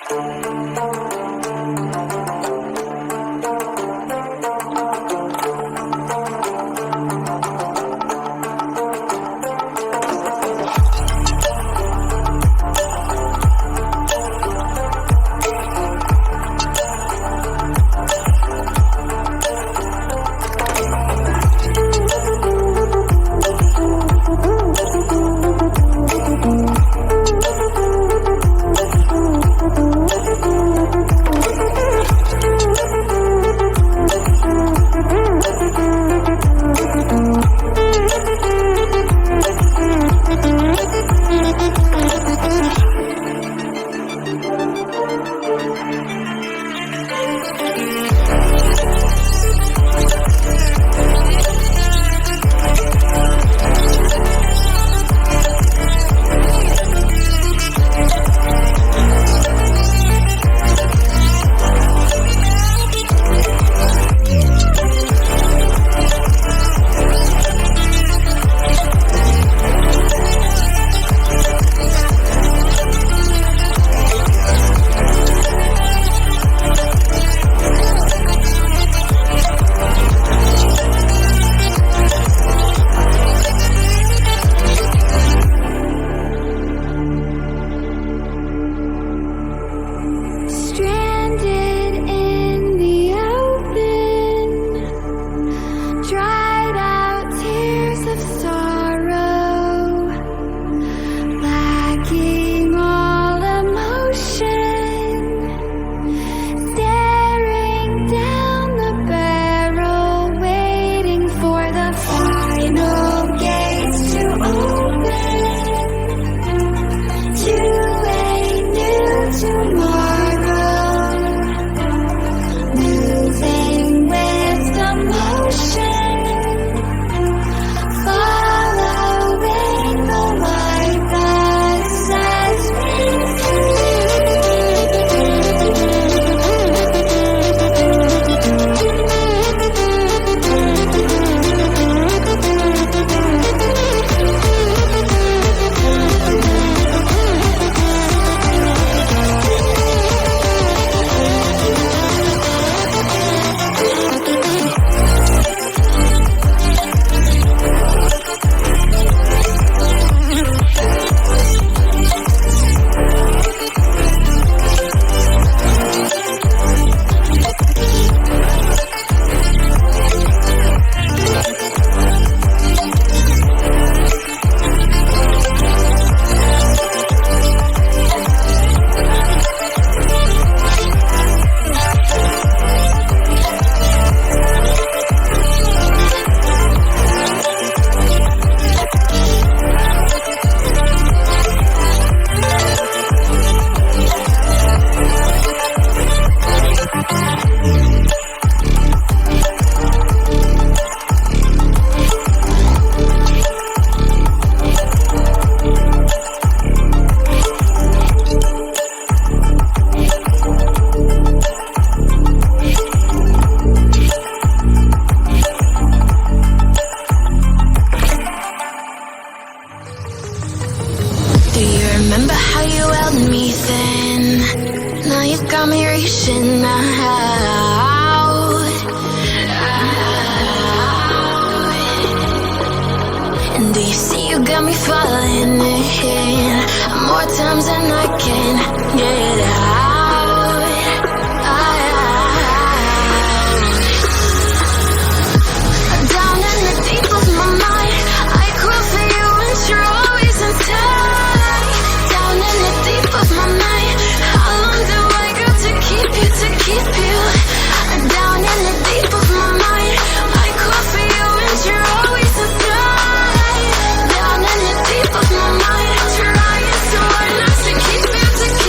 Trying so hard not to keep you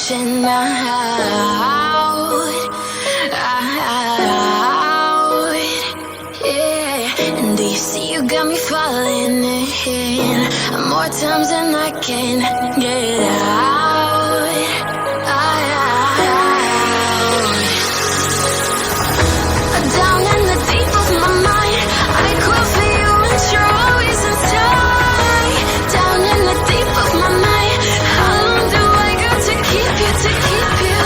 crashing out, yeah. And do you see you got me falling in more times than I can get out? Down in the deep of my mind, I call for you and you're always inside. Down in the deep of my mind, how long do I got to keep you, to keep you?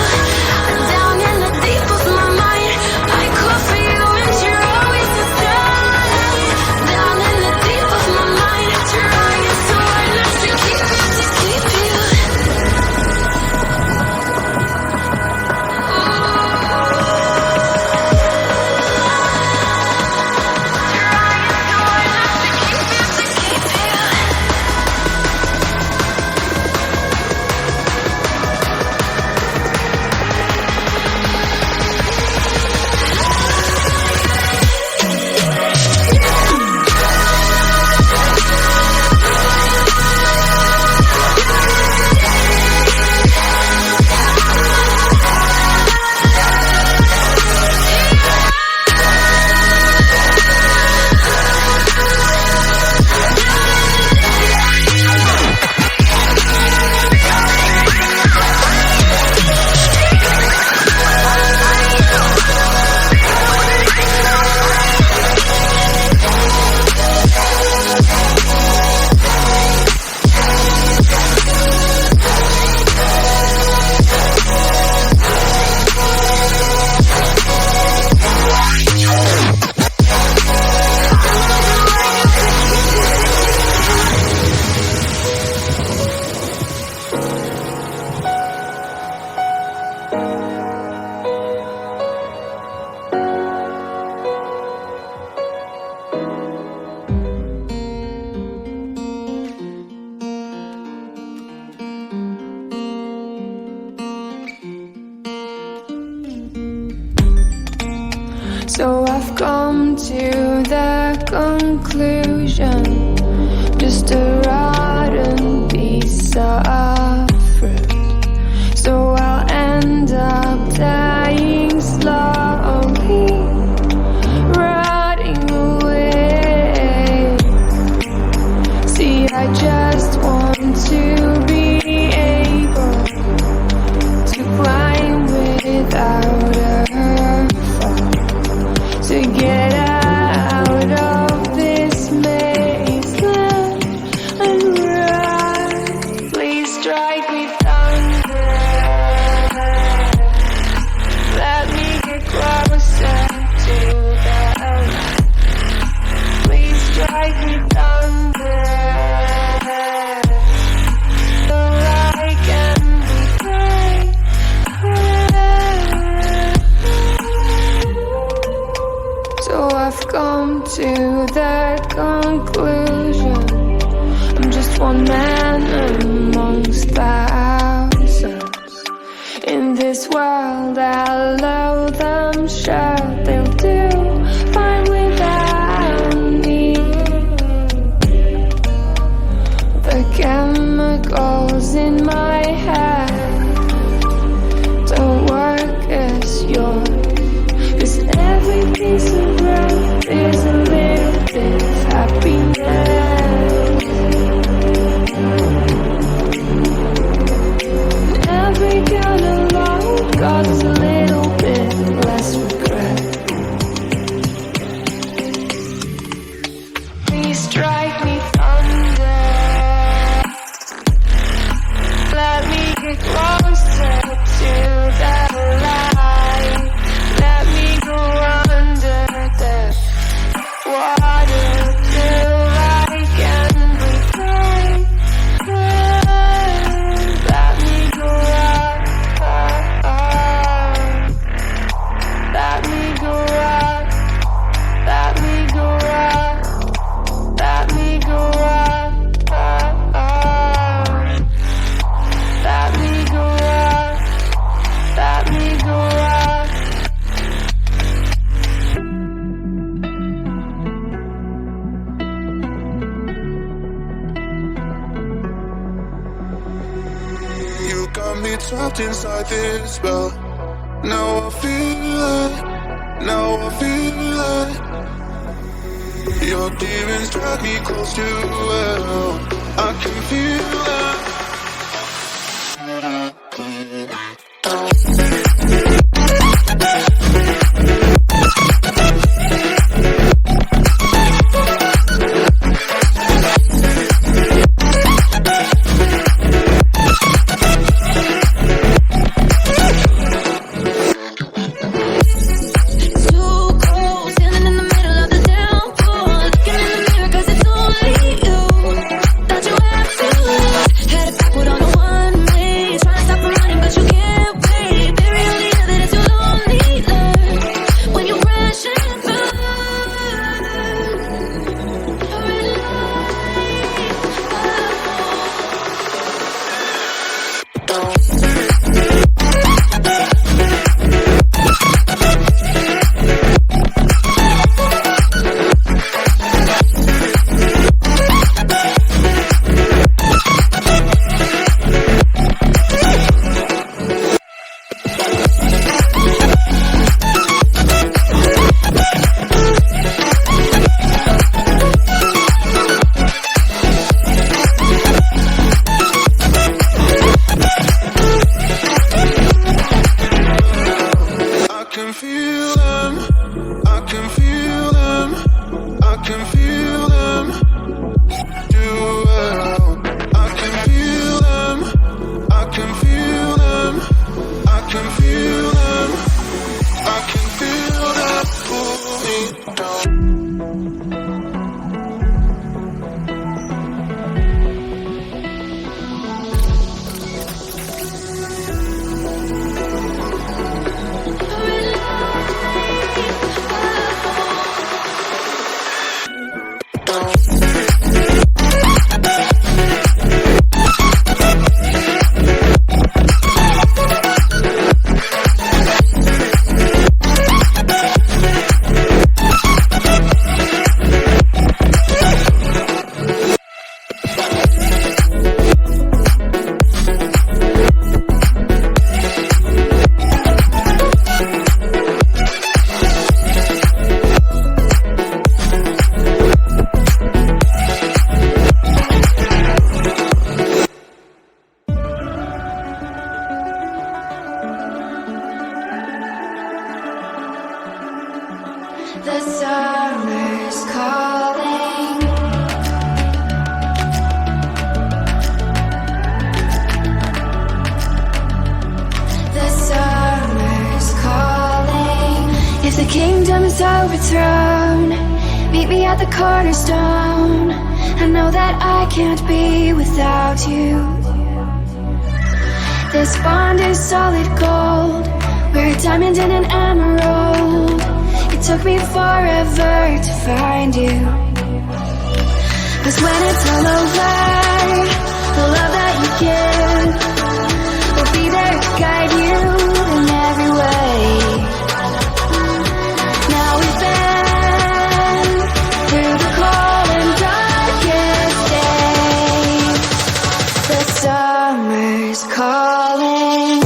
Down in the deep of my mind, I call for you and you're always inside. Down in the deep of my mind, trying so hard not to keep you, to keep you. So I've come to the conclusion, just a rotten piece of fruit. So I'll end up dying slowly, rotting away. See, I just want to be able to climb without a to get out of this mazeland and run. Please strike me thunder. Let me get closer to the light. Please strike me thunder. So I can be great. So I've come to the conclusion, I'm just one man amongst thousands. In this world I'll load them, sure they'll do fine without me. The chemicals in my head don't work as yours. Cause every piece of road is a little bit of happiness. Every kind of love causes a little bit less regret. Please strike me thunder. Let me get closer to the light. Let me go under the water till I can breathe. Let me go up. Let me go up. Let me go up. Let me go up. Let me go up. Let me go got me trapped inside this spell. Now I feel it, now I feel it. Your demons drag me close to hell. I can feel it. The summer's calling. The summer's calling. If the kingdom is overthrown, meet me at the cornerstone. I know that I can't be without you. This bond is solid gold. We're a diamond and an emerald. It took me forever to find you. 'Cause when it's all over, the love that you give will be there to guide you in every way. Now we've been through the cold and darkest days. The summer's calling.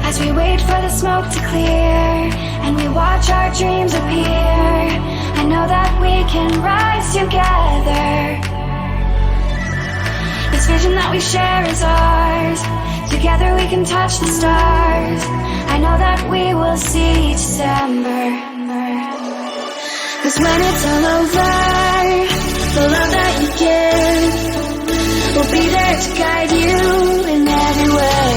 As we wait for the smoke to clear and we watch our dreams appear, I know that we can rise together. This vision that we share is ours. Together we can touch the stars. I know that we will see December. 'Cause when it's all over, the love that you give will be there to guide you in every way.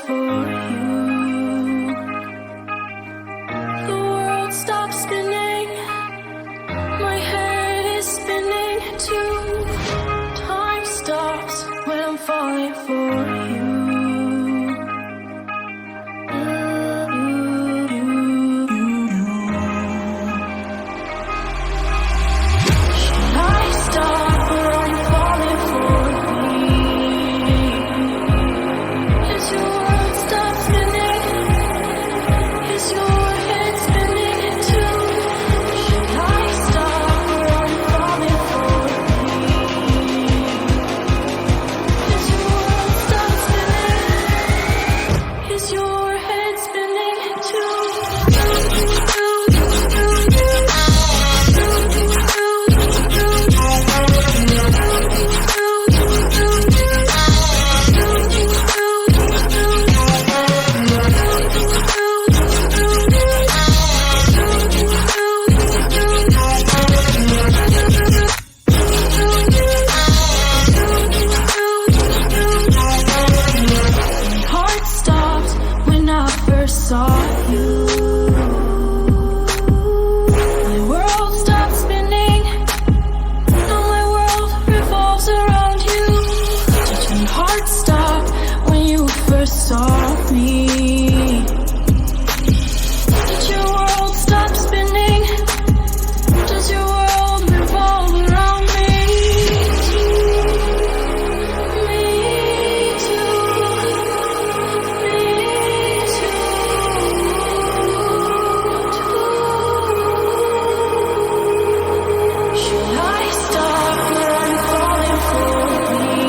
for you. The world stops spinning, my head is spinning too. Time stops when I'm falling for you. Should I stop or I'm falling for me? Is your world stop spinning? Is your head spinning too? Should I stop or I'm falling for me? Is your world stop spinning? Is your head spinning too? Heart stopped when I first saw you. My world stopped spinning. Now my world revolves around you. Did your heart stop when you first saw me? Did your world stop spinning? Does your world revolve around me? Me too. Should I stop or I'm falling for me?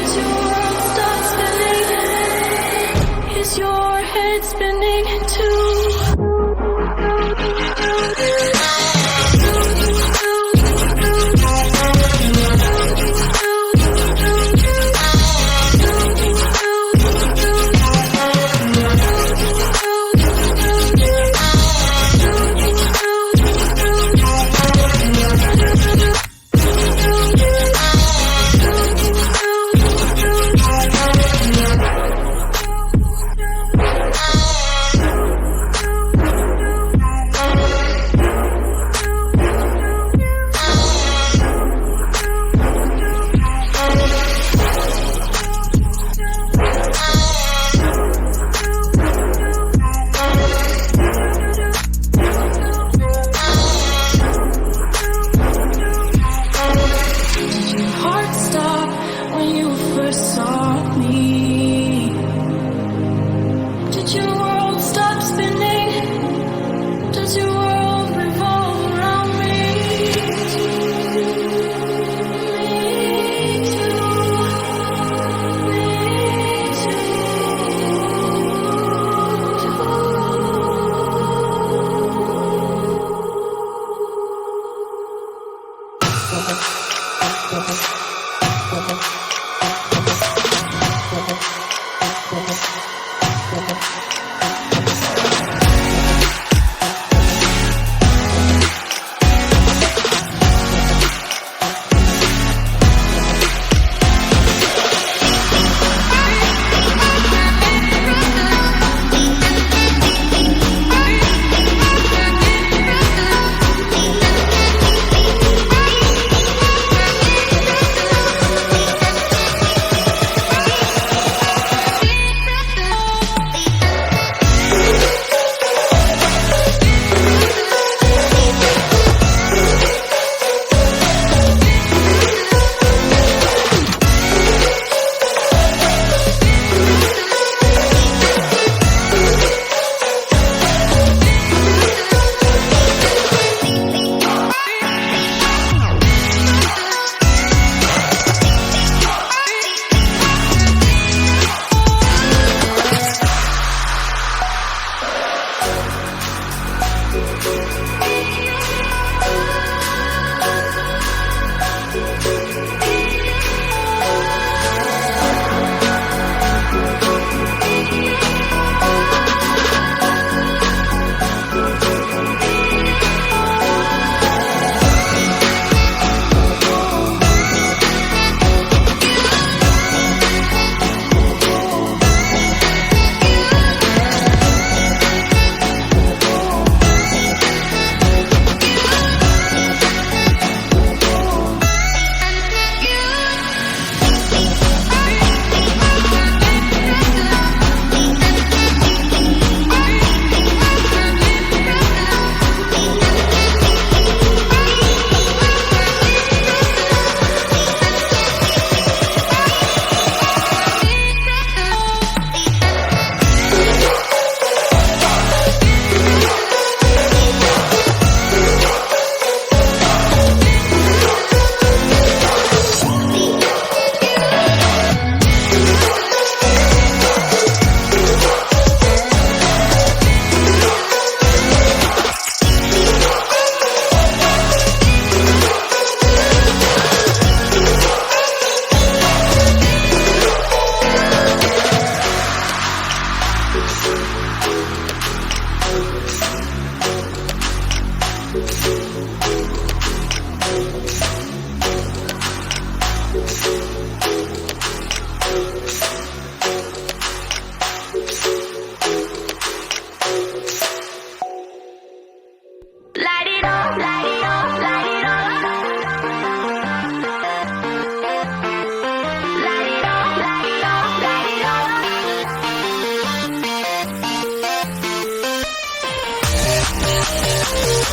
Is your world stop spinning? Is your head spinning too? Heart stop when you first saw me. Did your world stop spinning? Does your world revolve around me? Me